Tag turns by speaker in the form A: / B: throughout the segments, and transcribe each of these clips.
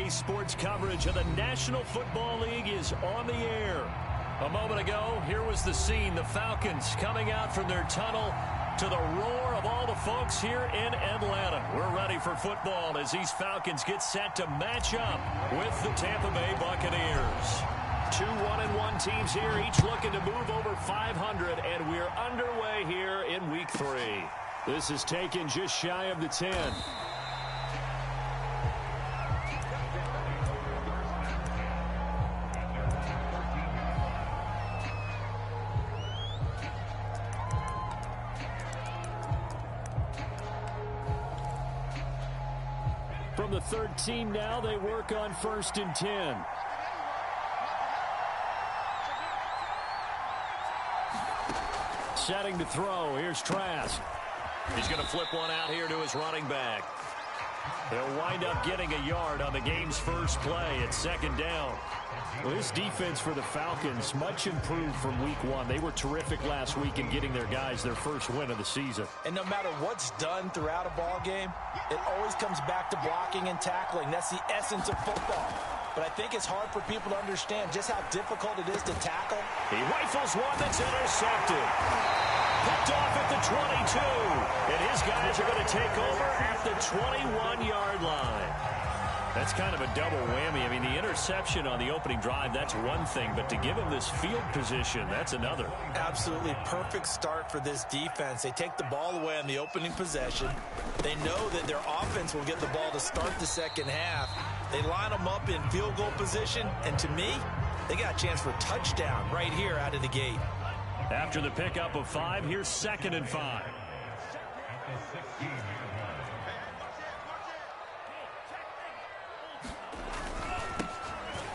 A: Today's sports coverage of the National Football League is on the air. A moment ago, here was the scene. The Falcons coming out from their tunnel to the roar of all the folks here in Atlanta. We're ready for football as these Falcons get set to match up with the Tampa Bay Buccaneers. Two 1-1 teams here, each looking to move over 500, and we're underway here in Week 3. This is taken just shy of the 10. From the 13 now, they work on 1st and 10. Setting to throw. Here's Trask. He's going to flip one out here to his running back. They'll wind up getting a yard on the game's first play at 2nd down. Well, this defense for the Falcons, much improved from Week 1. They were terrific last week in getting their guys their first win of the season.
B: And no matter what's done throughout a ball game, it always comes back to blocking and tackling. That's the essence of football. But I think it's hard for people to understand just how difficult it is to tackle.
A: He rifles one that's intercepted. Picked off at the 22. And his guys are going to take over at the 21-yard line. That's kind of a double whammy. I mean, the interception on the opening drive, that's one thing. But to give him this field position, that's another.
B: Absolutely perfect start for this defense. They take the ball away on the opening possession. They know that their offense will get the ball to start the second half. They line them up in field goal position. And to me, they got a chance for a touchdown right here out of the gate.
A: After the pickup of 5, here's 2nd and 5.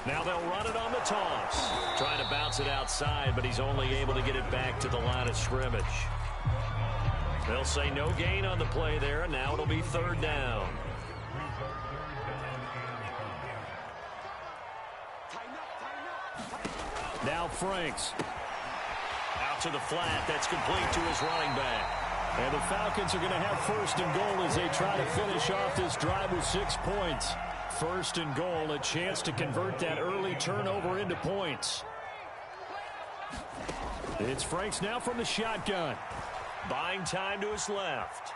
A: Now they'll run it on the toss. Trying to bounce it outside, but he's only able to get it back to the line of scrimmage. They'll say no gain on the play there, and now it'll be 3rd down. Now Franks. Out to the flat. That's complete to his running back. And the Falcons are going to have 1st and goal as they try to finish off this drive with 6 points. 1st and goal, a chance to convert that early turnover into points. It's Franks now from the shotgun. Buying time to his left.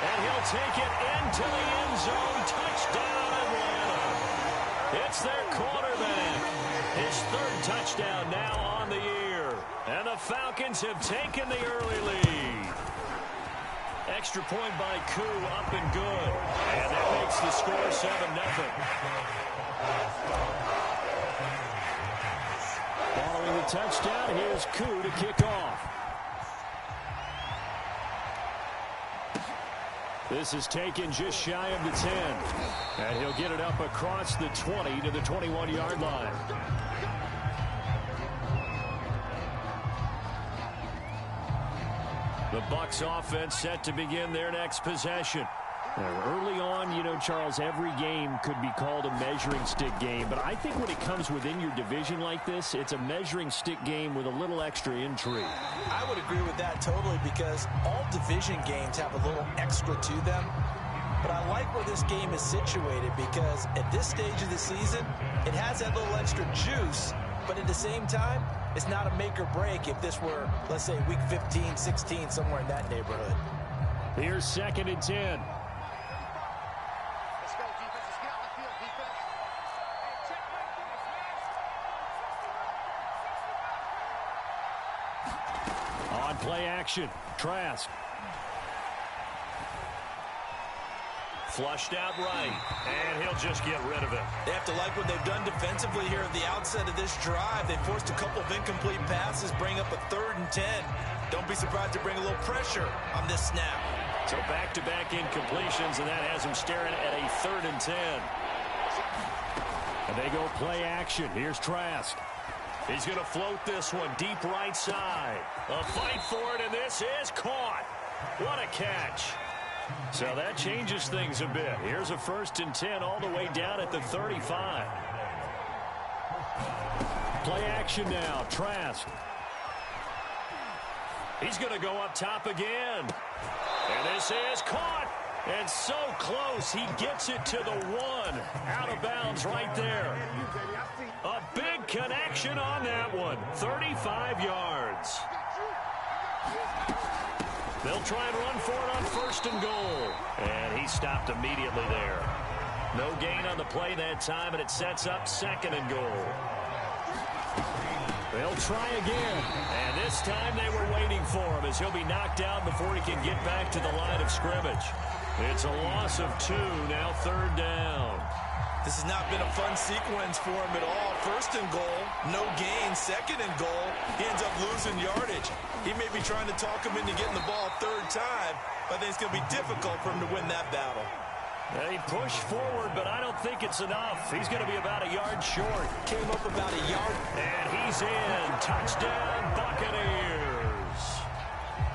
A: And he'll take it into the end zone. Touchdown, Atlanta. It's their quarterback. His 3rd touchdown now on the year. And the Falcons have taken the early lead. Extra point by Koo, up and good. And that makes the score 7-0. Following the touchdown, here's Koo to kick off. This is taken just shy of the 10. And he'll get it up across the 20 to the 21-yard line. The Bucs offense set to begin their next possession. Early on, you know, Charles, every game could be called a measuring stick game. But I think when it comes within your division like this, it's a measuring stick game with a little extra intrigue.
B: I would agree with that totally because all division games have a little extra to them. But I like where this game is situated because at this stage of the season, it has that little extra juice. But at the same time, it's not a make or break if this were, let's say, week 15, 16, somewhere in that neighborhood.
A: Here's 2nd and 10.
C: Let's go, defense. Let's get out the field, defense.
A: On play action, Trask. Flushed out right, and he'll just get rid of it.
B: They have to like what they've done defensively here at the outset of this drive. They forced a couple of incomplete passes, bring up a 3rd and 10. Don't be surprised to bring a little pressure on this snap.
A: So back-to-back incompletions, and that has him staring at a 3rd and 10. And they go play action. Here's Trask. He's going to float this one deep right side. A fight for it, and this is caught. What a catch. So that changes things a bit. Here's a 1st and 10 all the way down at the 35. Play action now. Trask. He's going to go up top again. And this is caught. And so close, he gets it to the 1. Out of bounds right there. A big connection on that one. 35 yards. They'll try and run for it on 1st and goal. And he stopped immediately there. No gain on the play that time, and it sets up 2nd and goal. They'll try again. And this time they were waiting for him as he'll be knocked down before he can get back to the line of scrimmage. It's a loss of 2, now 3rd down.
B: This has not been a fun sequence for him at all. 1st and goal, no gain. 2nd and goal, he ends up losing yardage. He may be trying to talk him into getting the ball 3rd time, but I think it's going to be difficult for him to win that battle.
A: He pushed forward, but I don't think it's enough. He's going to be about a yard short.
B: Came up about a yard.
A: And he's in. Touchdown, Buccaneers.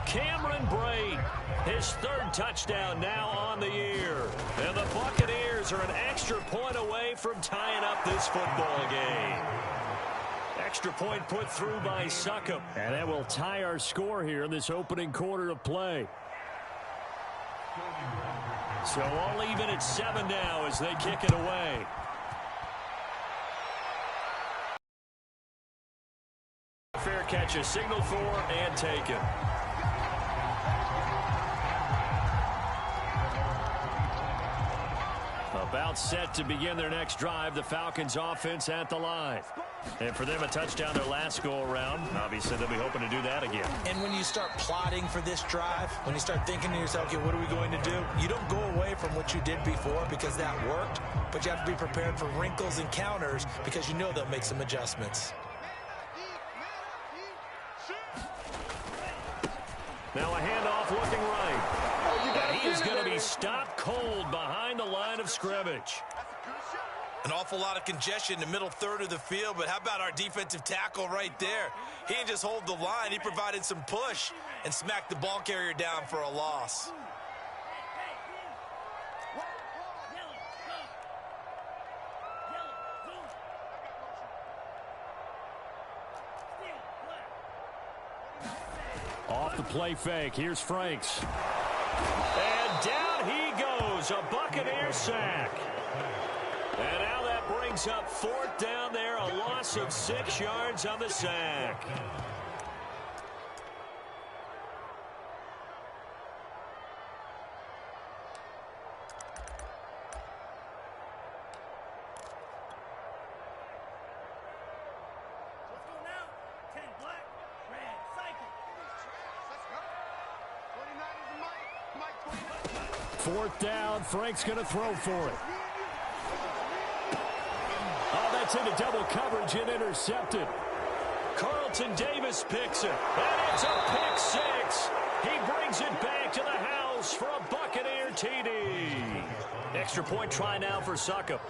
A: Cameron Brate, his 3rd touchdown now on the year. And the Buccaneers are an extra point away from tying up this football game. Extra point put through by Succop. And that will tie our score here in this opening quarter of play. So all even at 7 now as they kick it away. Fair catch, a signal for and taken. About set to begin their next drive. The Falcons offense at the line. And for them, a touchdown their last go-around. Obviously, they'll be hoping to do that again.
B: And when you start plotting for this drive, when you start thinking to yourself, okay, what are we going to do? You don't go away from what you did before because that worked, but you have to be prepared for wrinkles and counters because you know they'll make some adjustments.
A: Now a handoff looking right. And he is going to be stopped cold behind the line of scrimmage.
B: An awful lot of congestion in the middle 3rd of the field, but how about our defensive tackle right there? He didn't just hold the line. He provided some push and smacked the ball carrier down for a loss.
A: Off the play fake. Here's Franks. And down he goes. A Buccaneer sack. And now that brings up 4th down there. A loss of 6 yards on the sack.
C: Let's go now. 10 black, red, cycle. Let's go. 29 is Mike.
A: 4th down. Frank's going to throw for it. Oh, that's into double coverage and intercepted. Carlton Davis picks it. And it's a pick 6. He brings it back to the house for a Buccaneer TD. Extra point try now for Succop.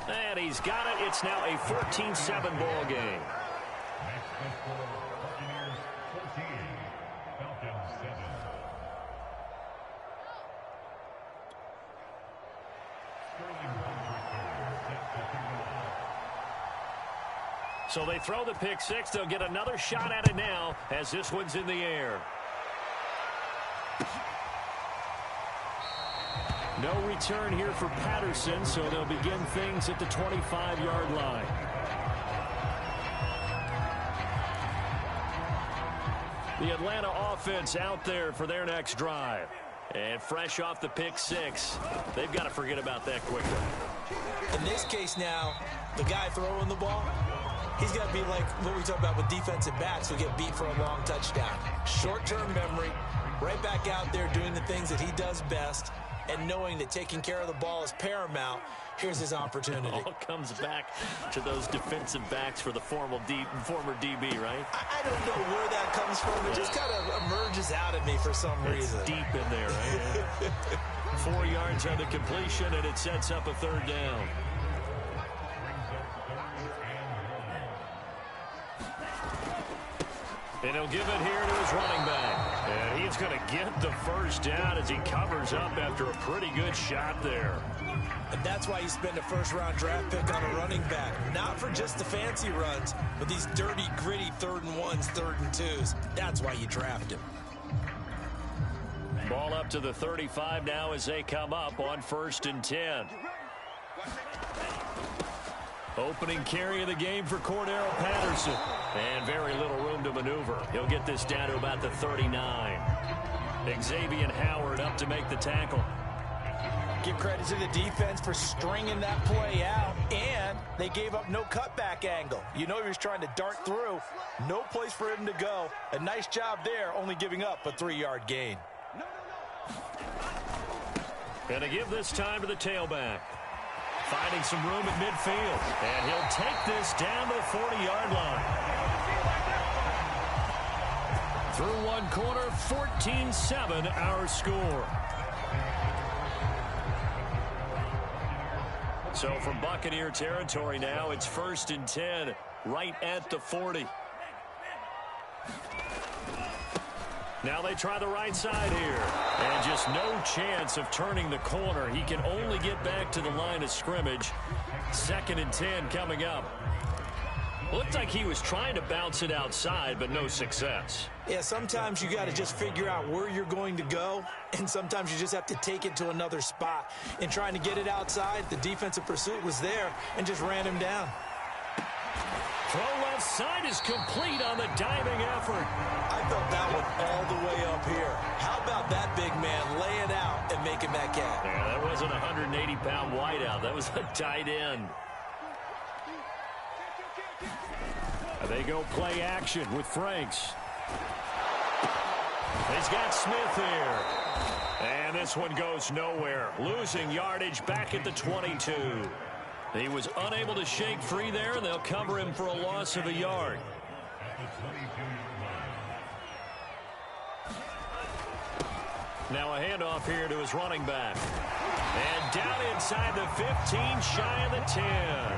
A: And he's got it. It's now a 14-7 ball game. So they throw the pick 6. They'll get another shot at it now as this one's in the air. No return here for Patterson, so they'll begin things at the 25-yard line. The Atlanta offense out there for their next drive. And fresh off the pick 6, they've got to forget about that quickly.
B: In this case now, the guy throwing the ball, he's got to be like what we talk about with defensive backs who get beat for a long touchdown. Short-term memory, right back out there doing the things that he does best, and knowing that taking care of the ball is paramount. Here's his opportunity.
A: It all comes back to those defensive backs for the former DB, right?
B: I don't know where that comes from. It just kind of emerges out of me for some reason.
A: It's deep in there, right? 4 yards on the completion, and it sets up a 3rd down. And he'll give it here to his running back. And he's going to get the 1st down as he covers up after a pretty good shot there.
B: And that's why you spend a 1st-round draft pick on a running back. Not for just the fancy runs, but these dirty, gritty 3rd and 1s, 3rd and 2s. That's why you draft him.
A: Ball up to the 35 now as they come up on 1st and 10. Opening carry of the game for Cordero Patterson. And very little room to maneuver. He'll get this down to about the 39. Xavier Howard up to make the tackle.
B: Give credit to the defense for stringing that play out, and they gave up no cutback angle. You know he was trying to dart through. No place for him to go. A nice job there, only giving up a 3-yard gain.
A: Going to give this time to the tailback. Finding some room at midfield. And he'll take this down to the 40-yard line. Through one quarter, 14-7 our score. So from Buccaneer territory now, it's 1st and 10, right at the 40. Now they try the right side here. And just no chance of turning the corner. He can only get back to the line of scrimmage. 2nd and 10 coming up. Looked like he was trying to bounce it outside, but no success.
B: Yeah, sometimes you got to just figure out where you're going to go, and sometimes you just have to take it to another spot. In trying to get it outside, the defensive pursuit was there and just ran him down.
A: Throw left side is complete on the diving effort.
B: I felt that one all the way up here. How about that big man laying out and making that catch?
A: Yeah, that wasn't a 180-pound wideout. That was a tight end. They go play action with Franks. He's got Smith here. And this one goes nowhere. Losing yardage back at the 22. He was unable to shake free there, and they'll cover him for a loss of a yard. Now a handoff here to his running back. And down inside the 15, shy of the 10.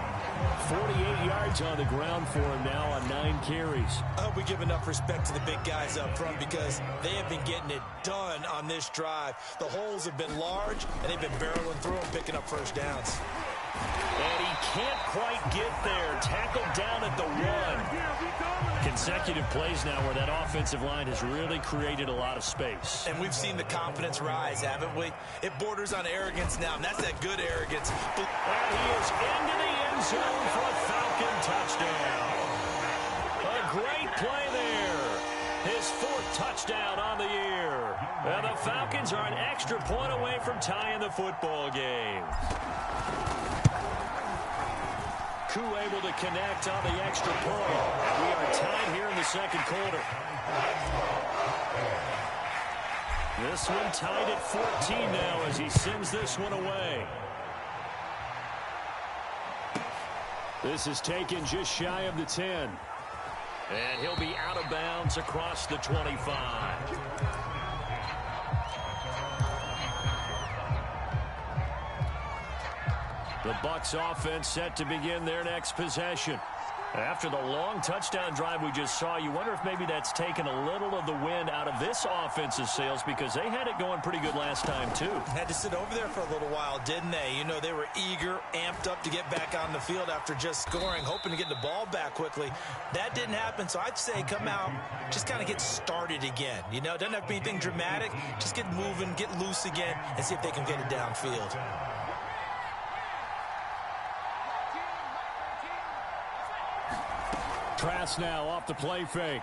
A: 48 yards on the ground for him now on 9 carries.
B: I hope we give enough respect to the big guys up front because they have been getting it done on this drive. The holes have been large, and they've been barreling through them, picking up first downs.
A: And he can't quite get there. Tackled down at the 1. Consecutive plays now where that offensive line has really created a lot of space.
B: And we've seen the confidence rise, haven't we? It borders on arrogance now, and that's that good arrogance.
A: And he is into the end zone for a Falcon touchdown. A great play there. His 4th touchdown on the year. And the Falcons are an extra point away from tying the football game. Koo able to connect on the extra point. We are tied here in the 2nd quarter. This one tied at 14 now as he sends this one away. This is taken just shy of the 10. And he'll be out of bounds across the 25. The Bucs offense set to begin their next possession. After the long touchdown drive we just saw, you wonder if maybe that's taken a little of the wind out of this offense's sails because they had it going pretty good last time, too.
B: Had to sit over there for a little while, didn't they? You know, they were eager, amped up to get back on the field after just scoring, hoping to get the ball back quickly. That didn't happen, so I'd say come out, just kind of get started again. You know, it doesn't have to be anything dramatic. Just get moving, get loose again, and see if they can get it downfield.
A: Trask now off the play fake.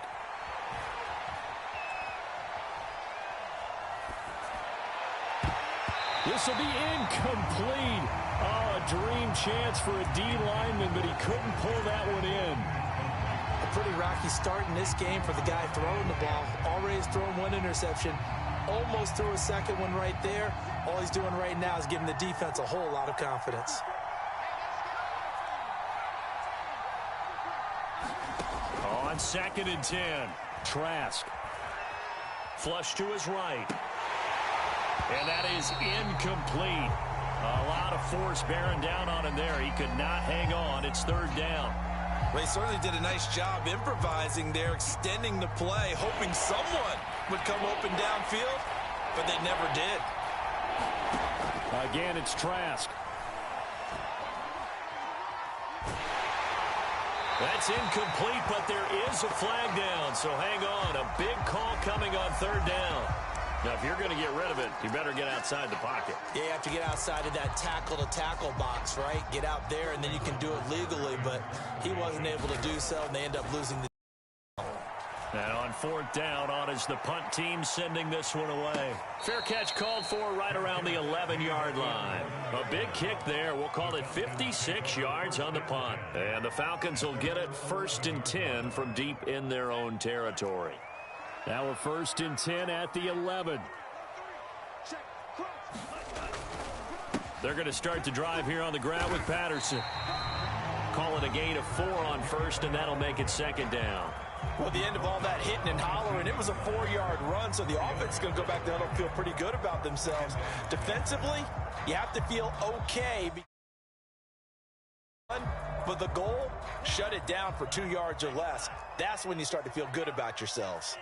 A: This will be incomplete. Oh, a dream chance for a D lineman, but he couldn't pull that one in.
B: A pretty rocky start in this game for the guy throwing the ball. Already has thrown 1 interception. Almost threw a 2nd one right there. All he's doing right now is giving the defense a whole lot of confidence.
A: On 2nd and 10, Trask. Flush to his right. And that is incomplete. A lot of force bearing down on him there. He could not hang on. It's 3rd down.
B: Well, he certainly did a nice job improvising there, extending the play, hoping someone would come open downfield, but they never did.
A: Again, it's Trask. That's incomplete, but there is a flag down, so hang on. A big call coming on 3rd down. Now, if you're going to get rid of it, you better get outside the pocket.
B: Yeah, you have to get outside of that tackle-to-tackle box, right? Get out there, and then you can do it legally, but he wasn't able to do so, and they end up losing the.
A: And on 4th down, on is the punt team sending this one away. Fair catch called for right around the 11-yard line. A big kick there. We'll call it 56 yards on the punt. And the Falcons will get it 1st and 10 from deep in their own territory. Now a 1st and 10 at the 11. They're going to start the drive here on the ground with Patterson. Call it a gain of 4 on 1st, and that'll make it 2nd down.
B: Well, at the end of all that hitting and hollering, it was a 4-yard run, so the offense is going to go back there and feel pretty good about themselves. Defensively, you have to feel okay. But the goal, shut it down for 2 yards or less. That's when you start to feel good about yourselves.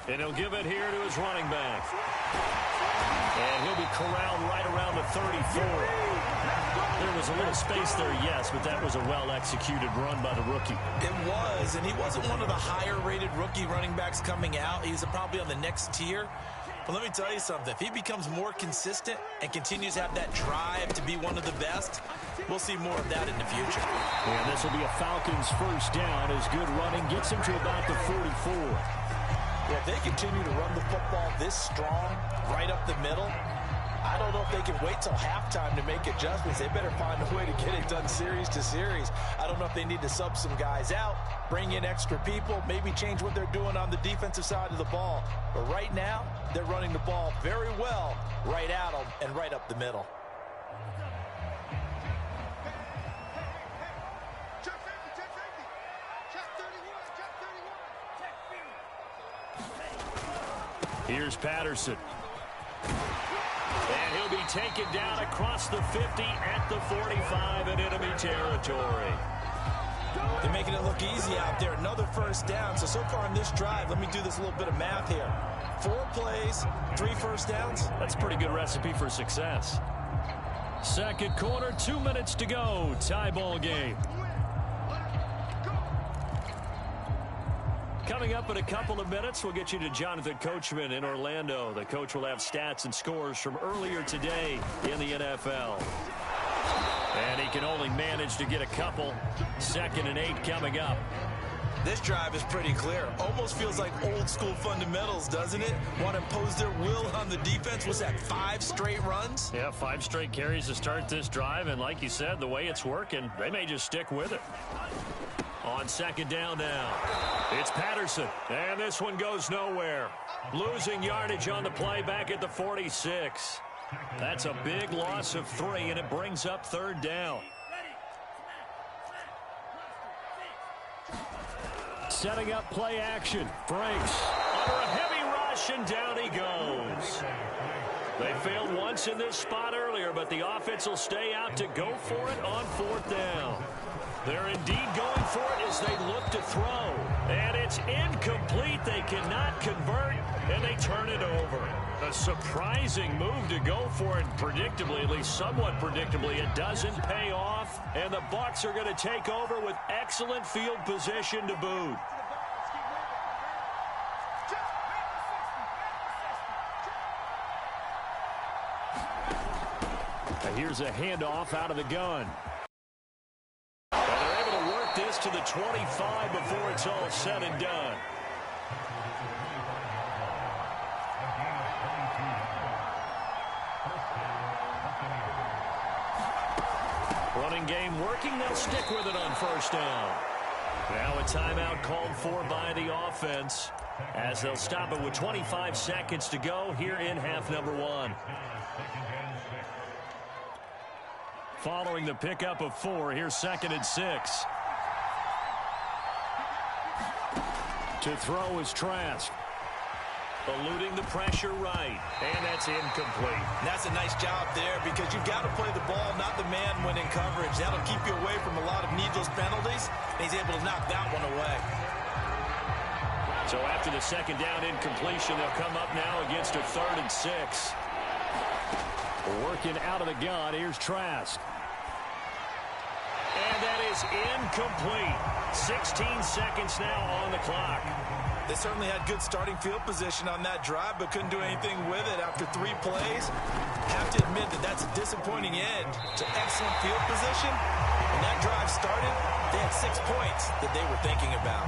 A: And he'll give it here to his running back. And he'll be corralled right around the 34. There was a little space there, yes, but that was a well-executed run by the rookie.
B: It was, and he wasn't one of the higher-rated rookie running backs coming out. He's probably on the next tier. But let me tell you something. If he becomes more consistent and continues to have that drive to be one of the best, we'll see more of that in the future.
A: And this will be a Falcons 1st down as good running gets him to about the 44.
B: Well, if they continue to run the football this strong, right up the middle, I don't know if they can wait till halftime to make adjustments. They better find a way to get it done series to series. I don't know if they need to sub some guys out, bring in extra people, maybe change what they're doing on the defensive side of the ball. But right now, they're running the ball very well right at them and right up the middle.
A: Here's Patterson. And he'll be taken down across the 50 at the 45 in enemy territory.
B: They're making it look easy out there. Another 1st down. So far on this drive, let me do this little bit of math here. 4 plays, 3 1st downs.
A: That's a pretty good recipe for success. 2nd quarter, 2 minutes to go. Tie ball game. Coming up in a couple of minutes, we'll get you to Jonathan Coachman in Orlando. The coach will have stats and scores from earlier today in the NFL. And he can only manage to get a couple. 2nd and 8 coming up.
B: This drive is pretty clear. Almost feels like old school fundamentals, doesn't it? Want to impose their will on the defense. Was that 5 straight runs?
A: Yeah, 5 straight carries to start this drive. And like you said, the way it's working, they may just stick with it. On 2nd down now, it's Patterson, and this one goes nowhere. Losing yardage on the play back at the 46. That's a big loss of 3, and it brings up 3rd down. Setting up play action. Franks under a heavy rush, and down he goes. They failed once in this spot earlier, but the offense will stay out to go for it on 4th down. They're indeed going for it as they look to throw. And it's incomplete. They cannot convert, and they turn it over. A surprising move to go for it. Predictably, at least somewhat predictably, it doesn't pay off. And the Bucs are going to take over with excellent field position to boot. Here's a handoff out of the gun. This to the 25 before it's all said and done. Running game working. They'll stick with it on 1st down. Now a timeout called for by the offense as they'll stop it with 25 seconds to go here in half number 1. Following the pickup of 4, here's 2nd and 6. To throw is Trask. Eluding the pressure right. And that's incomplete.
B: That's a nice job there because you've got to play the ball, not the man when in coverage. That'll keep you away from a lot of needless penalties. And he's able to knock that one away.
A: So after the 2nd down incompletion, they'll come up now against a 3rd and 6. Working out of the gun, here's Trask. And that is is incomplete. 16 seconds now on the clock.
B: They certainly had good starting field position on that drive, but couldn't do anything with it after 3 plays. Have to admit that that's a disappointing end to excellent field position. When that drive started, they had 6 points that they were thinking about.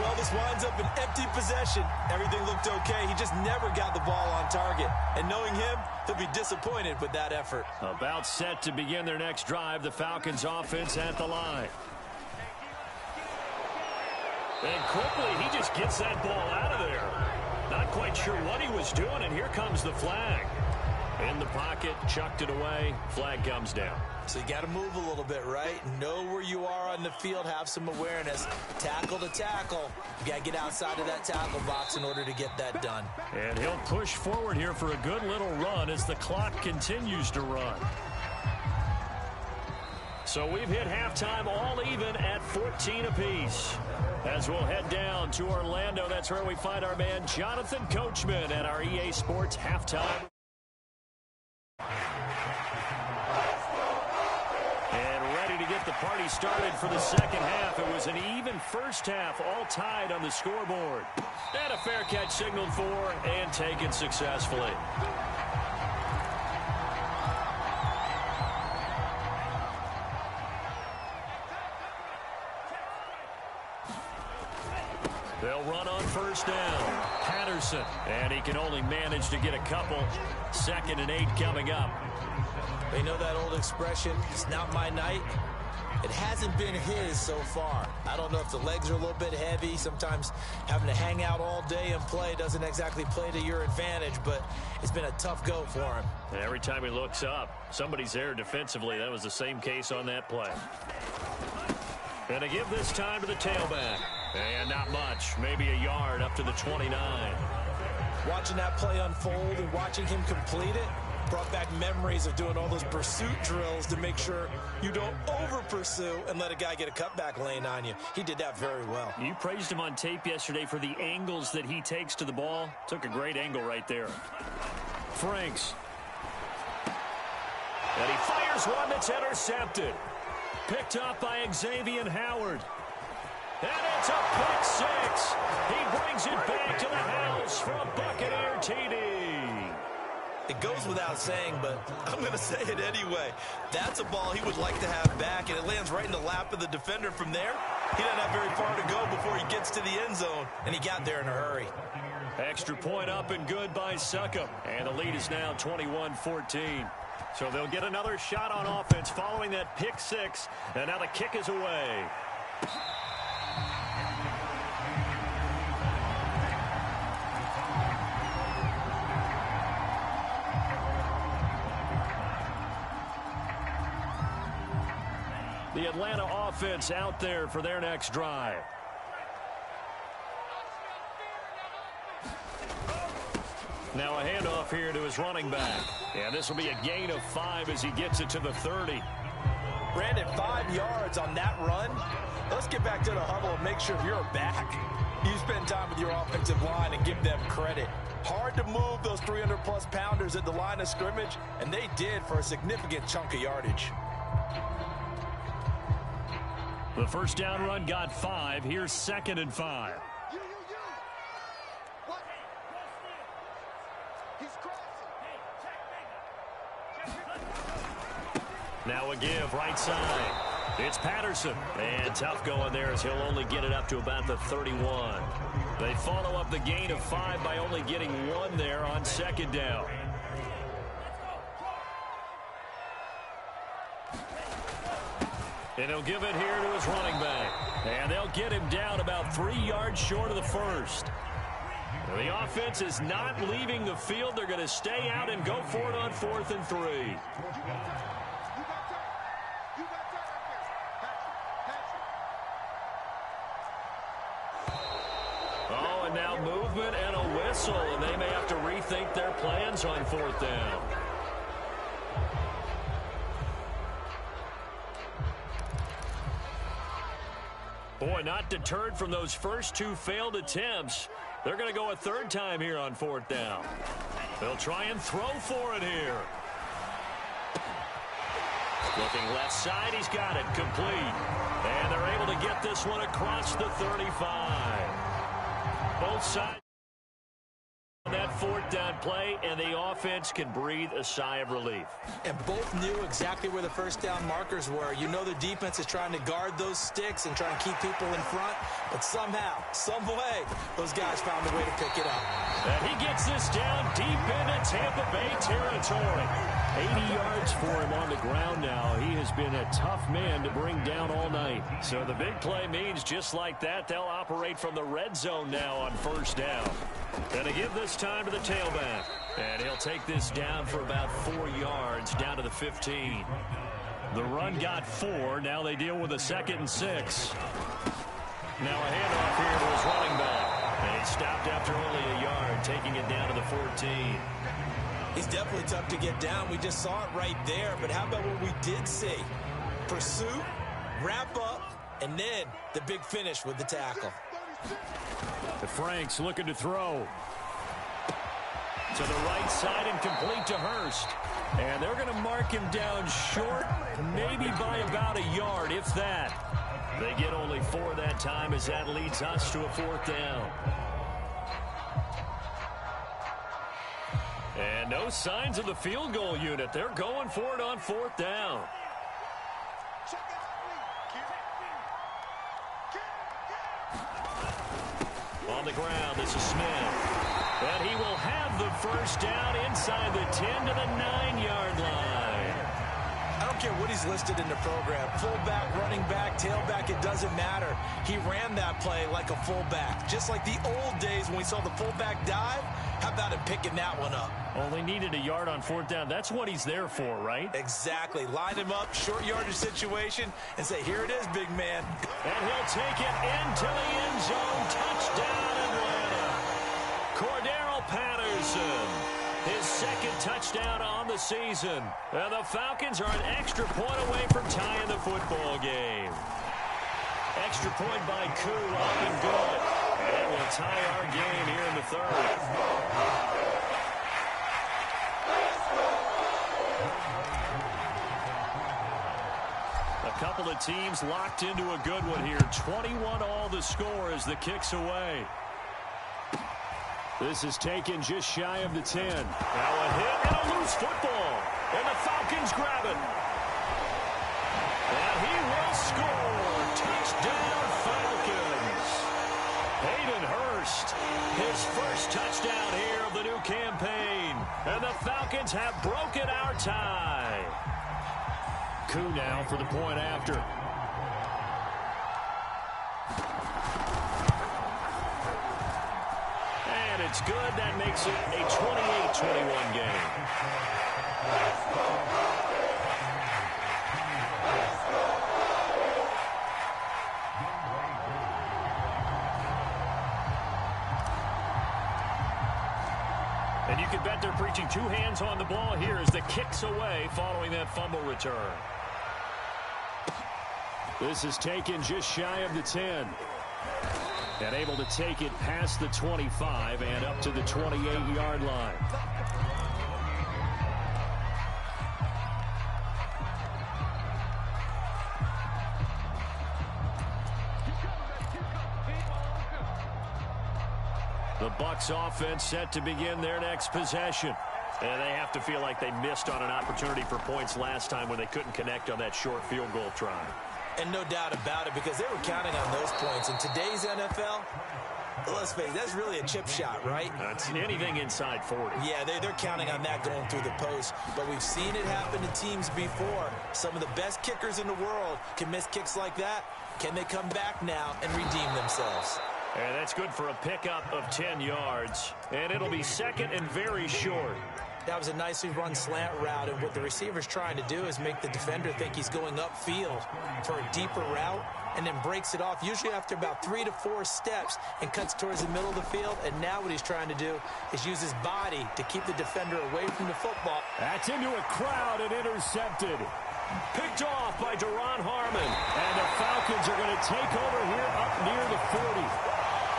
B: Well, this winds up an empty possession. Everything looked okay. He just never got the ball on target. And knowing him, he'll be disappointed with that effort.
A: About set to begin their next drive, the Falcons offense at the line. And quickly, he just gets that ball out of there. Not quite sure what he was doing, and here comes the flag. In the pocket, chucked it away, flag comes down.
B: So you got to move a little bit, right? Know where you are on the field, have some awareness. Tackle to tackle. You got to get outside of that tackle box in order to get that done.
A: And he'll push forward here for a good little run as the clock continues to run. So we've hit halftime all even at 14 apiece. As we'll head down to Orlando, that's where we find our man Jonathan Coachman at our EA Sports halftime. And ready to get the party started for the second half. It was an even first half, all tied on the scoreboard. And a fair catch signaled for and taken successfully. They'll run on first down. Patterson. And he can only manage to get a couple. 2nd and 8 coming up.
B: They know that old expression, it's not my night. It hasn't been his so far. I don't know if the legs are a little bit heavy. Sometimes having to hang out all day and play doesn't exactly play to your advantage, but it's been a tough go for him.
A: And every time he looks up, somebody's there defensively. That was the same case on that play. And to give this time to the tailback. And not much, maybe a yard up to the 29.
B: Watching that play unfold and watching him complete it brought back memories of doing all those pursuit drills to make sure you don't over-pursue and let a guy get a cutback lane on you. He did that very well.
A: You praised him on tape yesterday for the angles that he takes to the ball. Took a great angle right there. Franks. And he fires one that's intercepted. Picked up by Xavier Howard. And it's a pick 6. He brings it back to the house for a Buccaneer TD.
B: It goes without saying, but I'm going to say it anyway. That's a ball he would like to have back, and it lands right in the lap of the defender from there. He doesn't have very far to go before he gets to the end zone, and he got there in a hurry.
A: Extra point up and good by Succop. And the lead is now 21-14. So they'll get another shot on offense following that pick 6. And now the kick is away. The Atlanta offense out there for their next drive. Now a handoff here to his running back. And this will be a gain of 5 as he gets it to the 30.
B: Brandon, 5 yards on that run. Let's get back to the huddle and make sure you're back. You spend time with your offensive line and give them credit. Hard to move those 300-plus pounders at the line of scrimmage, and they did for a significant chunk of yardage.
A: The first down run got 5. Here's 2nd and 5. Now a give right side. It's Patterson. And tough going there as he'll only get it up to about the 31. They follow up the gain of 5 by only getting 1 there on 2nd down. And he'll give it here to his running back. And they'll get him down about 3 yards short of the first. The offense is not leaving the field. They're going to stay out and go for it on 4th and 3. Oh, and now movement and a whistle, and they may have to rethink their plans on 4th down. Boy, not deterred from those first 2 failed attempts. They're going to go a 3rd time here on 4th down. They'll try and throw for it here. Looking left side, he's got it, complete. And they're able to get this one across the 35. Both sides on that fourth down play, and the offense can breathe a sigh of relief.
B: And both knew exactly where the first down markers were. You know the defense is trying to guard those sticks and try and keep people in front, but somehow, some way, those guys found a way to pick it up.
A: And he gets this down deep into Tampa Bay territory. 80 yards for him on the ground now. He has been a tough man to bring down all night. So the big play means just like that, they'll operate from the red zone now on first down. And to give this time to the tailback. And he'll take this down for about 4 yards, down to the 15. The run got 4. Now they deal with a 2nd and 6. Now a handoff here to his running back. And he stopped after only a yard, taking it down to the 14.
B: He's definitely tough to get down. We just saw it right there. But how about what we did see? Pursuit, wrap up, and then the big finish with the tackle.
A: The Franks looking to throw. To the right side and complete to Hurst. And they're going to mark him down short, maybe by about a yard, if that. They get only 4 that time as that leads us to a 4th down. And no signs of the field goal unit. They're going for it on 4th down. On the ground, this is Smith. And he will have the first down inside the 10 to the 9-yard line.
B: I don't care what he's listed in the program. Fullback, running back, tailback, it doesn't matter. He ran that play like a fullback. Just like the old days when we saw the fullback dive. How about him picking that one up?
A: Only needed a yard on 4th down. That's what he's there for, right?
B: Exactly. Line him up, short yardage situation, and say, here it is, big man.
A: And he'll take it into the end zone. Touchdown, Atlanta. Cordero Patterson. His 2nd touchdown on the season. And the Falcons are an extra point away from tying the football game. Extra point by Koo, up and good. And we'll tie our game here in the 3rd. A couple of teams locked into a good one here. 21 all the score as the kick's away. This is taken just shy of the 10. Now a hit and a loose football. And the Falcons grab it. And he will score. Touchdown, Falcons. Hayden Hurst, his first touchdown here of the new campaign. And the Falcons have broken our tie. Koo now for the point after. And it's good. That makes it a 28-21 game. And you can bet they're preaching 2 hands on the ball here as the kick's away following that fumble return. This is taken just shy of the 10. And able to take it past the 25 and up to the 28-yard line. The Bucs offense set to begin their next possession. And they have to feel like they missed on an opportunity for points last time when they couldn't connect on that short field goal try.
B: And no doubt about it, because they were counting on those points. In today's NFL, let's face it, that's really a chip shot, right?
A: That's anything inside 40.
B: Yeah, they're counting on that going through the post. But we've seen it happen to teams before. Some of the best kickers in the world can miss kicks like that. Can they come back now and redeem themselves?
A: And that's good for a pickup of 10 yards. And it'll be 2nd and very short.
B: That was a nicely run slant route, and what the receiver's trying to do is make the defender think he's going upfield for a deeper route, and then breaks it off, usually after about 3 to 4 steps, and cuts towards the middle of the field. And now what he's trying to do is use his body to keep the defender away from the football.
A: That's into a crowd and intercepted. Picked off by Duron Harmon. And the Falcons are going to take over here up near the 40.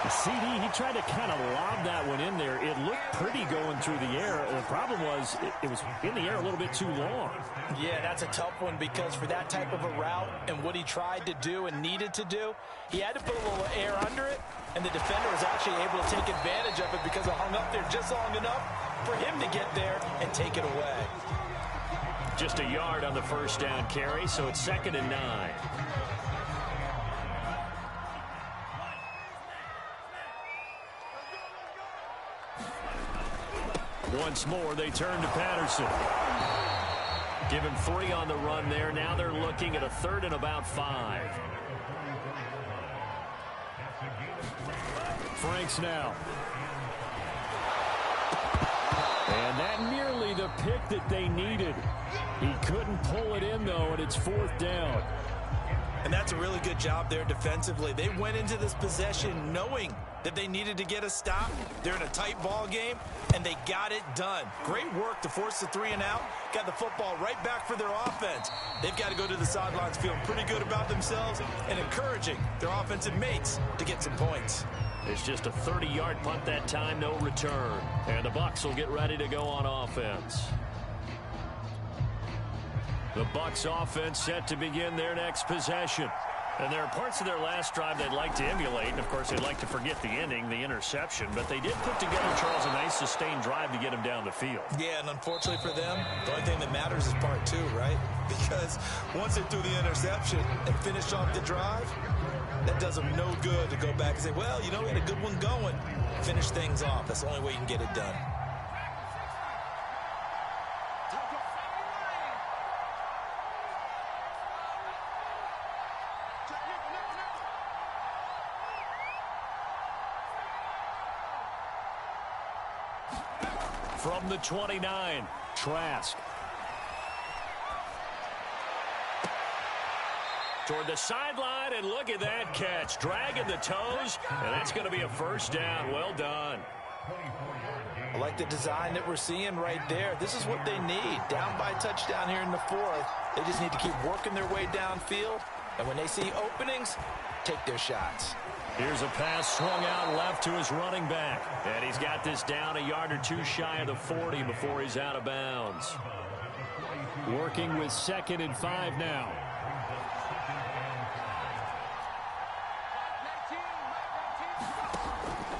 A: The CD, he tried to kind of lob that one in there. It looked pretty going through the air. The problem was it was in the air a little bit too long.
B: Yeah, that's a tough one because for that type of a route and what he tried to do and needed to do, he had to put a little air under it, and the defender was actually able to take advantage of it because it hung up there just long enough for him to get there and take it away.
A: Just a yard on the first down carry, so it's 2nd and 9. Once more, they turn to Patterson. Give him 3 on the run there. Now they're looking at a 3rd and about 5. Franks now. And that nearly the pick that they needed. He couldn't pull it in, though, and it's 4th down.
B: And that's a really good job there defensively. They went into this possession knowing that they needed to get a stop. They're in a tight ball game, and they got it done. Great work to force the 3 and out. Got the football right back for their offense. They've got to go to the sidelines feeling pretty good about themselves and encouraging their offensive mates to get some points.
A: It's just a 30-yard punt that time, no return. And the Bucs will get ready to go on offense. The Bucs offense set to begin their next possession. And there are parts of their last drive they'd like to emulate. And, of course, they'd like to forget the ending, the interception. But they did put together, Charles, a nice sustained drive to get them down the field.
B: Yeah, and unfortunately for them, the only thing that matters is part 2, right? Because once they threw the interception and finished off the drive, that does them no good to go back and say, well, you know, we had a good one going. Finish things off. That's the only way you can get it done.
A: From the 29, Trask. Toward the sideline, and look at that catch. Dragging the toes, and that's going to be a first down. Well done.
B: I like the design that we're seeing right there. This is what they need. Down by a touchdown here in the 4th. They just need to keep working their way downfield. And when they see openings, take their shots.
A: Here's a pass swung out left to his running back. And he's got this down a yard or 2 shy of the 40 before he's out of bounds. Working with 2nd and 5 now.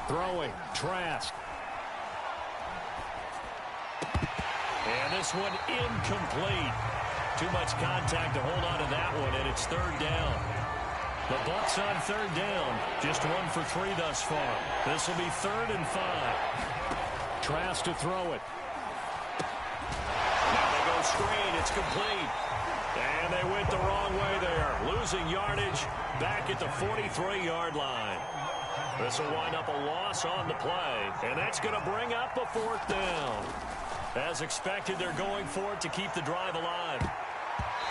A: Throwing, Trask. And this one incomplete. Too much contact to hold on to that one, and it's 3rd down. The Bucs on 3rd down. Just 1 for 3 thus far. This will be 3rd and 5. Trask to throw it. Now they go screen. It's complete. And they went the wrong way there. Losing yardage back at the 43-yard line. This will wind up a loss on the play. And that's going to bring up a 4th down. As expected, they're going for it to keep the drive alive.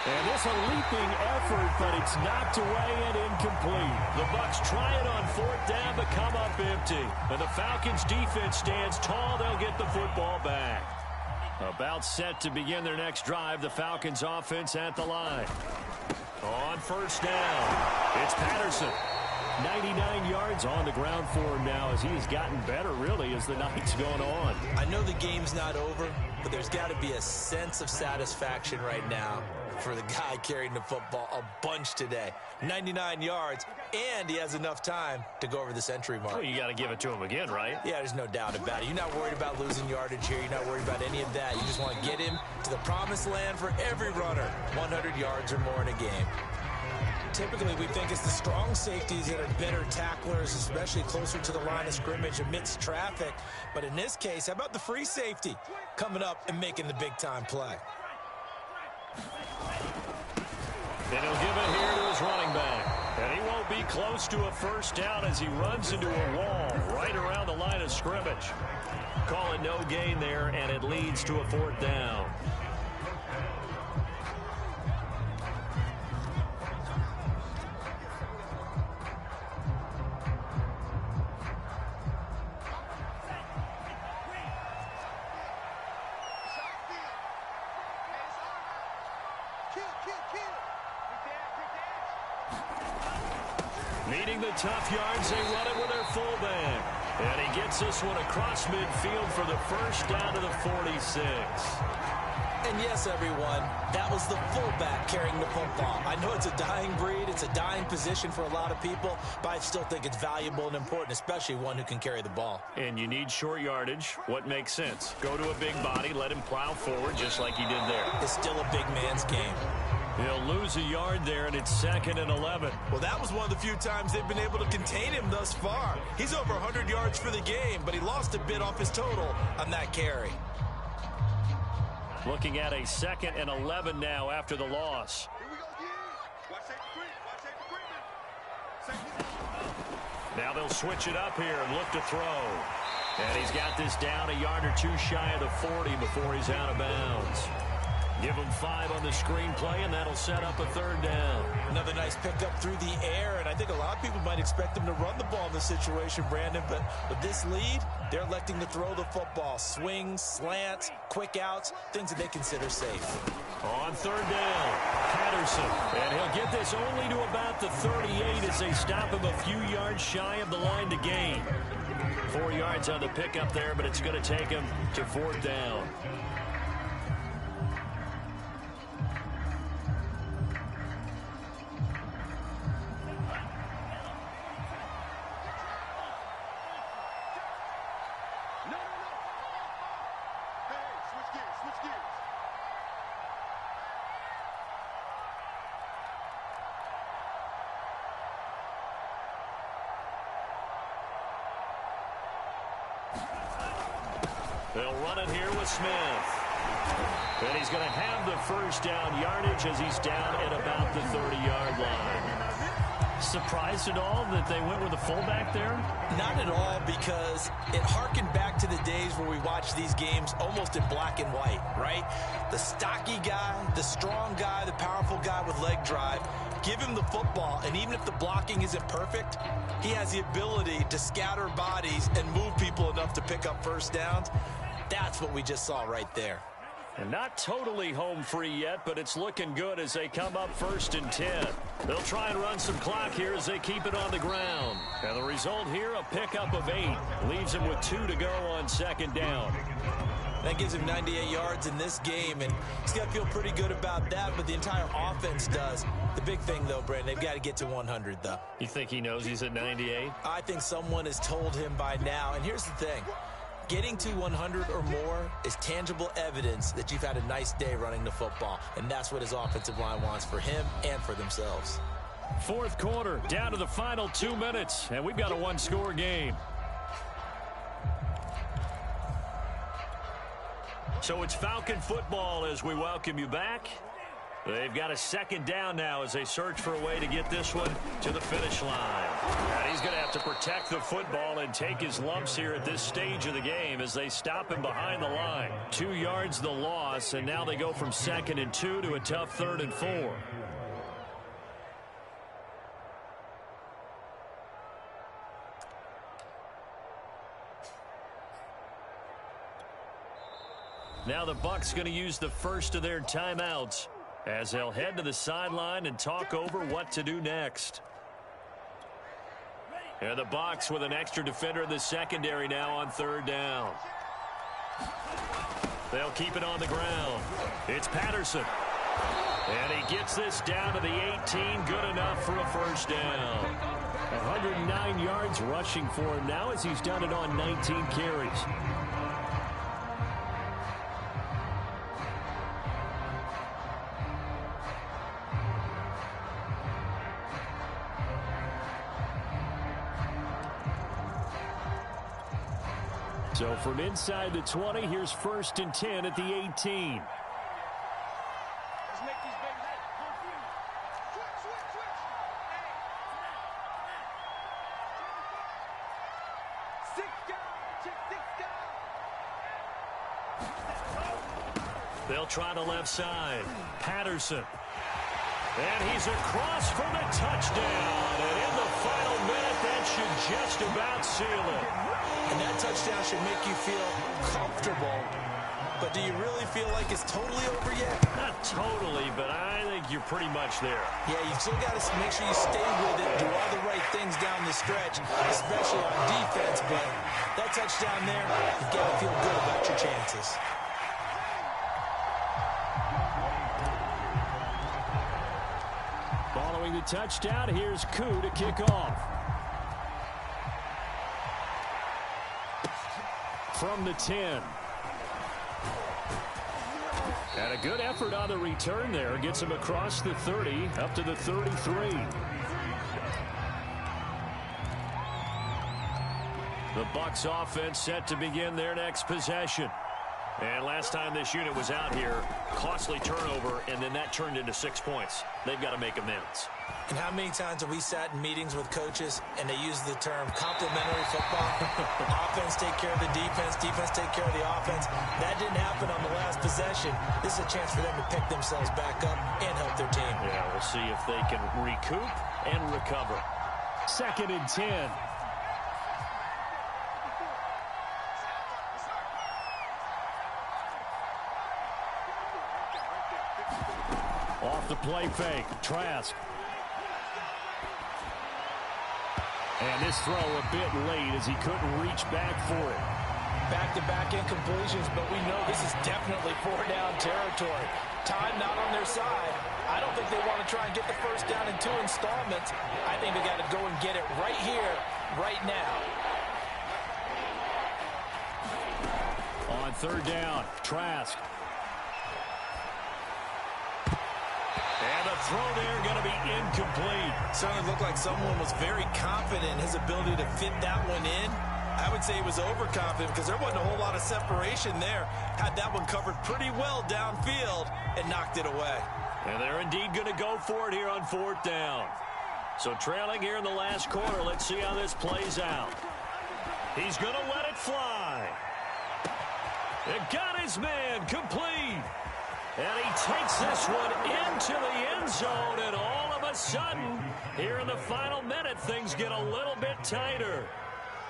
A: And this a leaping effort, but it's knocked away and incomplete. The Bucs try it on 4th down, but come up empty. And the Falcons' defense stands tall. They'll get the football back. About set to begin their next drive. The Falcons' offense at the line. On 1st down, it's Patterson. 99 yards on the ground for him now as he has gotten better, really, as the night's gone on.
B: I know the game's not over, but there's got to be a sense of satisfaction right now for the guy carrying the football a bunch today. 99 yards, and he has enough time to go over the century mark.
A: Well, you got to give it to him again, right?
B: Yeah, there's no doubt about it. You're not worried about losing yardage here. You're not worried about any of that. You just want to get him to the promised land for every runner, 100 yards or more in a game. Typically, we think it's the strong safeties that are better tacklers, especially closer to the line of scrimmage amidst traffic. But in this case, how about the free safety coming up and making the big-time play?
A: And he'll give it here to his running back. And he won't be close to a 1st down as he runs into a wall right around the line of scrimmage. Call it no gain there, and it leads to a 4th down. Needing the tough yards, they run it with their fullback. And he gets this one across midfield for the first down to the 46.
B: And yes, everyone, that was the fullback carrying the football. I know it's a dying breed, it's a dying position for a lot of people, but I still think it's valuable and important, especially one who can carry the ball.
A: And you need short yardage. What makes sense? Go to a big body, let him plow forward just like he did there.
B: It's still a big man's game.
A: He'll lose a yard there, and it's 2nd and 11.
B: Well, that was one of the few times they've been able to contain him thus far. He's over 100 yards for the game, but he lost a bit off his total on that carry.
A: Looking at a 2nd and 11 now after the loss. Now they'll switch it up here and look to throw. And he's got this down a yard or two shy of the 40 before he's out of bounds. Give him 5 on the screenplay, and that'll set up a 3rd down.
B: Another nice pickup through the air, and I think a lot of people might expect him to run the ball in this situation, Brandon, but with this lead, they're electing to throw the football. Swings, slants, quick outs, things that they consider safe.
A: On 3rd down, Patterson, and he'll get this only to about the 38 as they stop him a few yards shy of the line to gain. 4 yards on the pickup there, but it's going to take him to 4th down. They'll run it here with Smith. And he's going to have the first down yardage as he's down at about the 30-yard line. Surprised at all that they went with a fullback there?
B: Not at all, because it harkened back to the days where we watched these games almost in black and white, right? The stocky guy, the strong guy, the powerful guy with leg drive. Give him the football, and even if the blocking isn't perfect, he has the ability to scatter bodies and move people enough to pick up first downs. That's what we just saw right there.
A: And not totally home free yet, but it's looking good as they come up 1st and 10. They'll try and run some clock here as they keep it on the ground. And the result here, a pickup of 8. Leaves him with 2 to go on 2nd down.
B: That gives him 98 yards in this game, and he's got to feel pretty good about that, but the entire offense does. The big thing, though, Brandon, they've got to get to 100, though.
A: You think he knows he's at 98?
B: I think someone has told him by now, and here's the thing. Getting to 100 or more is tangible evidence that you've had a nice day running the football, and that's what his offensive line wants for him and for themselves.
A: 4th quarter, down to the final 2 minutes, and we've got a 1-score game. So it's Falcon football as we welcome you back. They've got a 2nd down now as they search for a way to get this one to the finish line. And he's going to have to protect the football and take his lumps here at this stage of the game as they stop him behind the line. 2 yards the loss, and now they go from 2nd and 2 to a tough 3rd and 4. Now the Bucs going to use the first of their timeouts as they'll head to the sideline and talk over what to do next. And the Bucs with an extra defender in the secondary now on 3rd down. They'll keep it on the ground. It's Patterson. And he gets this down to the 18. Good enough for a first down. 109 yards rushing for him now as he's done it on 19 carries. So from inside the 20, here's 1st and 10 at the 18.
C: Let's make these babies confused. Switch. Hey. 6 guys. Check 6 guys.
A: They'll try the left side. Patterson. And he's across for the touchdown. And in the final minute, that should just about seal it.
B: And that touchdown should make you feel comfortable But do you really feel like it's totally over yet?
A: Not totally, but I think you're pretty much there.
B: Yeah, you still got to make sure you stay with it, do all the right things down the stretch, especially on defense. But that touchdown there, you've got to feel good about your chances.
A: Following the touchdown, here's Koo to kick off. From the 10. And a good effort on the return there. Gets him across the 30, up to the 33. The Bucs offense set to begin their next possession. And last time this unit was out here, costly turnover, and then that turned into 6 points. They've got to make amends.
B: And how many times have we sat in meetings with coaches and they use the term complementary football? Offense take care of the defense, defense take care of the offense. That didn't happen on the last possession. This is a chance for them to pick themselves back up and help their team.
A: Yeah, we'll see if they can recoup and recover. 2nd and 10. Off the play fake, Trask. And this throw a bit late as he couldn't reach back for it.
B: Back-to-back incompletions, but we know this is definitely 4-down territory. Time not on their side. I don't think they want to try and get the first down in 2 installments. I think they got to go and get it right here, right now.
A: On 3rd down, Trask. And the throw there going to be incomplete.
B: Certainly looked like someone was very confident in his ability to fit that one in. I would say he was overconfident because there wasn't a whole lot of separation there. Had that one covered pretty well downfield and knocked it away.
A: And they're indeed going to go for it here on 4th down. So trailing here in the last quarter, let's see how this plays out. He's going to let it fly. It got his man complete. And he takes this one into the end zone, and all of a sudden, here in the final minute, things get a little bit tighter.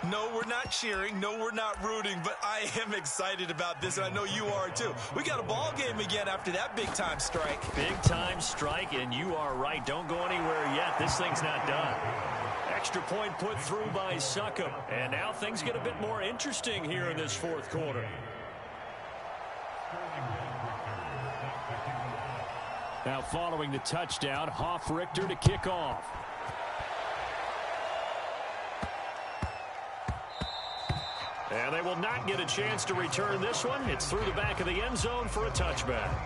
B: No, we're not cheering. No, we're not rooting, but I am excited about this, and I know you are too. We got a ball game again after that big-time strike.
A: Big-time strike, and you are right. Don't go anywhere yet. This thing's not done. Extra point put through by Succop, and now things get a bit more interesting here in this 4th quarter. Now following the touchdown, Hoff-Richter to kick off. And they will not get a chance to return this one. It's through the back of the end zone for a touchback.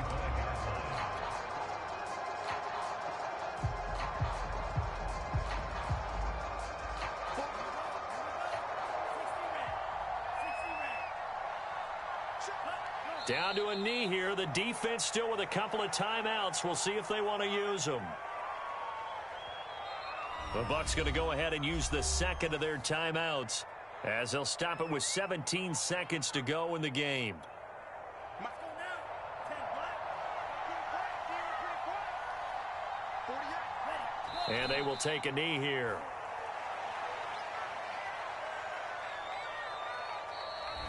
A: Down to a knee here. The defense still with a couple of timeouts. We'll see if they want to use them. The Bucs going to go ahead and use the 2nd of their timeouts as they'll stop it with 17 seconds to go in the game. And they will take a knee here.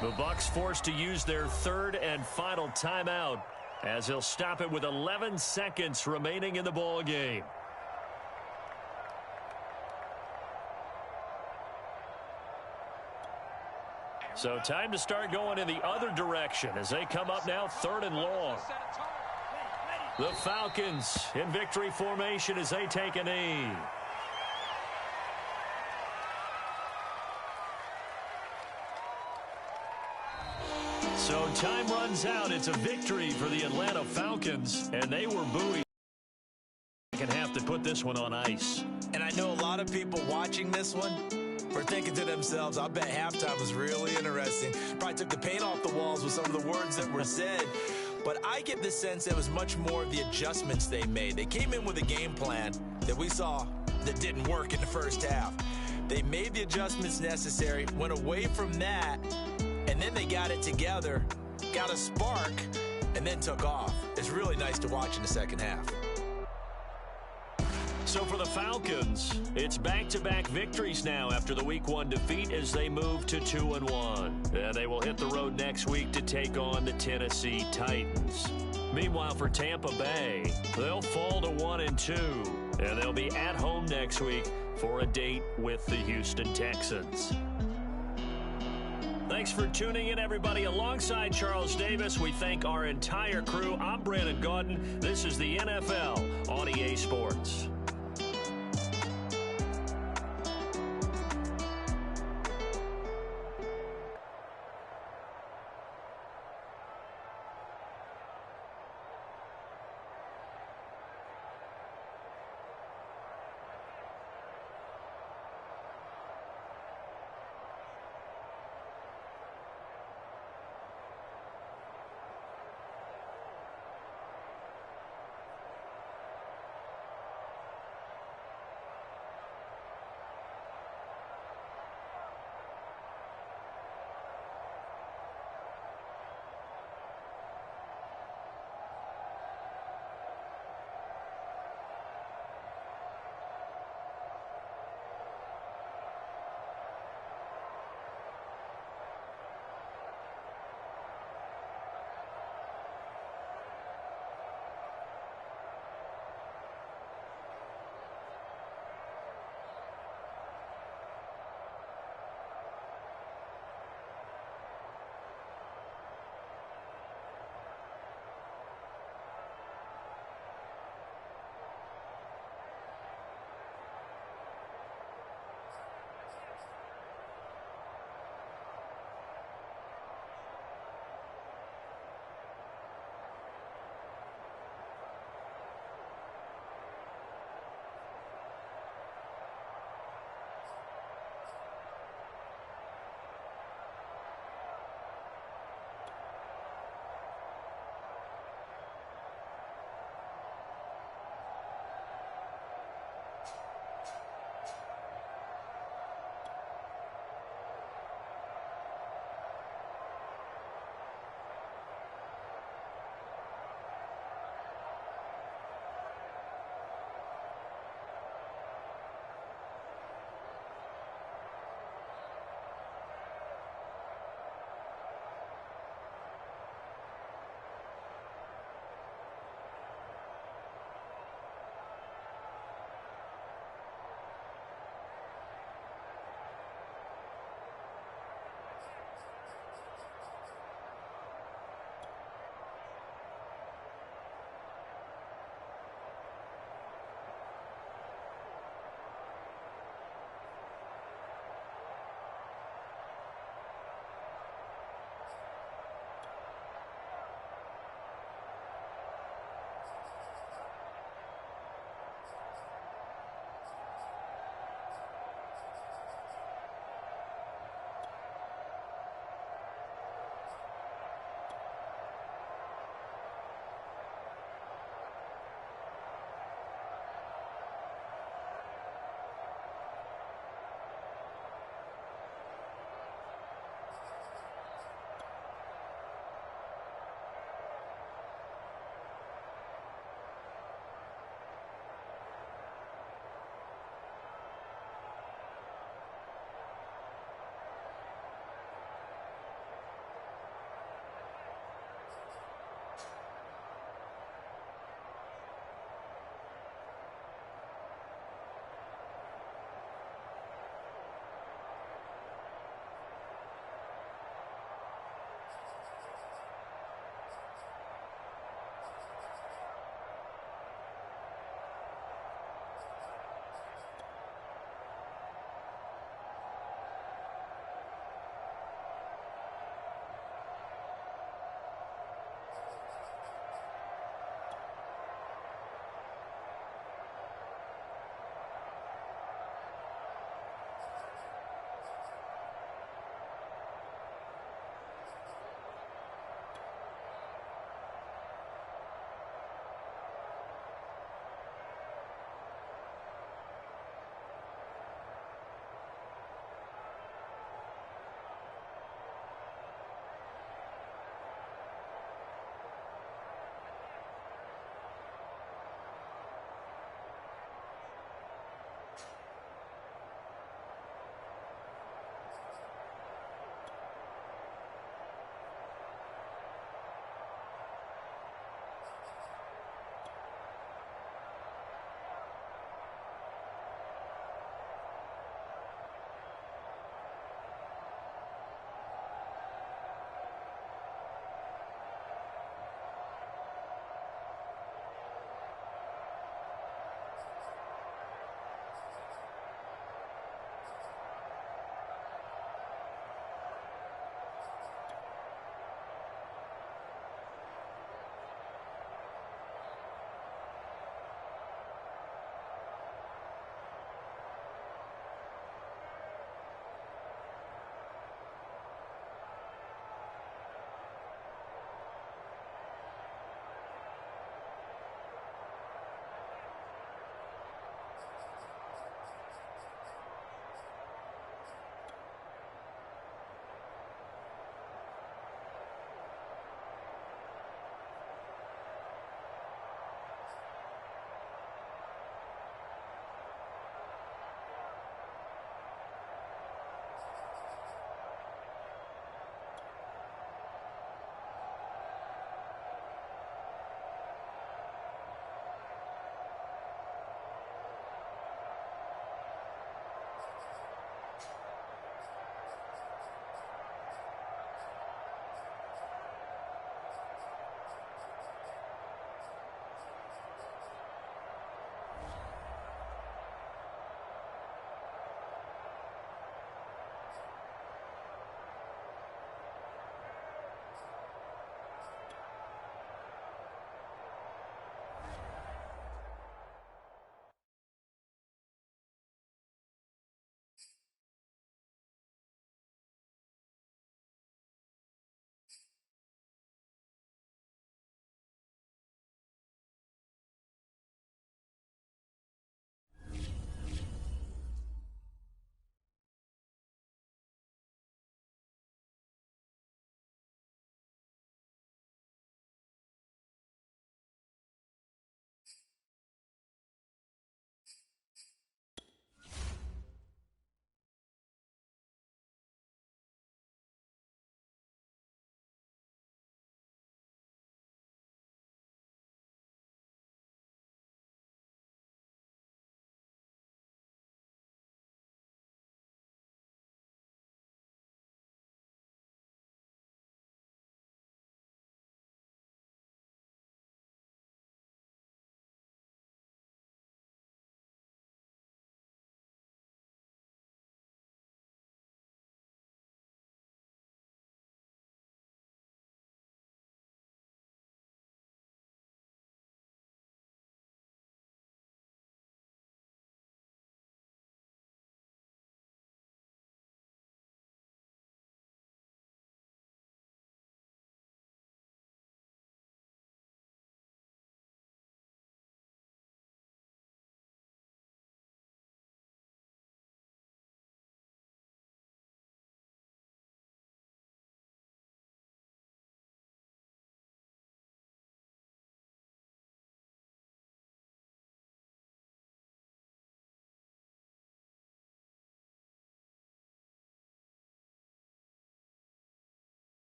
A: The Bucs forced to use their 3rd and final timeout as they'll stop it with 11 seconds remaining in the ball game. So time to start going in the other direction as they come up now 3rd and long. The Falcons in victory formation as they take a knee. So time runs out. It's a victory for the Atlanta Falcons, and they were buoyed. Second half to put this one on ice.
B: And I know a lot of people watching this one were thinking to themselves, I bet halftime was really interesting. Probably took the paint off the walls with some of the words that were said. But I get the sense it was much more of the adjustments they made. They came in with a game plan that we saw that didn't work in the first half. They made the adjustments necessary, went away from that, and then they got it together, got a spark, and then took off. It's really nice to watch in the second half.
A: So for the Falcons, it's back-to-back victories now after the Week 1 defeat as they move to 2-1. And they will hit the road next week to take on the Tennessee Titans. Meanwhile, for Tampa Bay, they'll fall to 1-2. And they'll be at home next week for a date with the Houston Texans. Thanks for tuning in, everybody. Alongside Charles Davis, we thank our entire crew. I'm Brandon Gaudin. This is the NFL on EA Sports.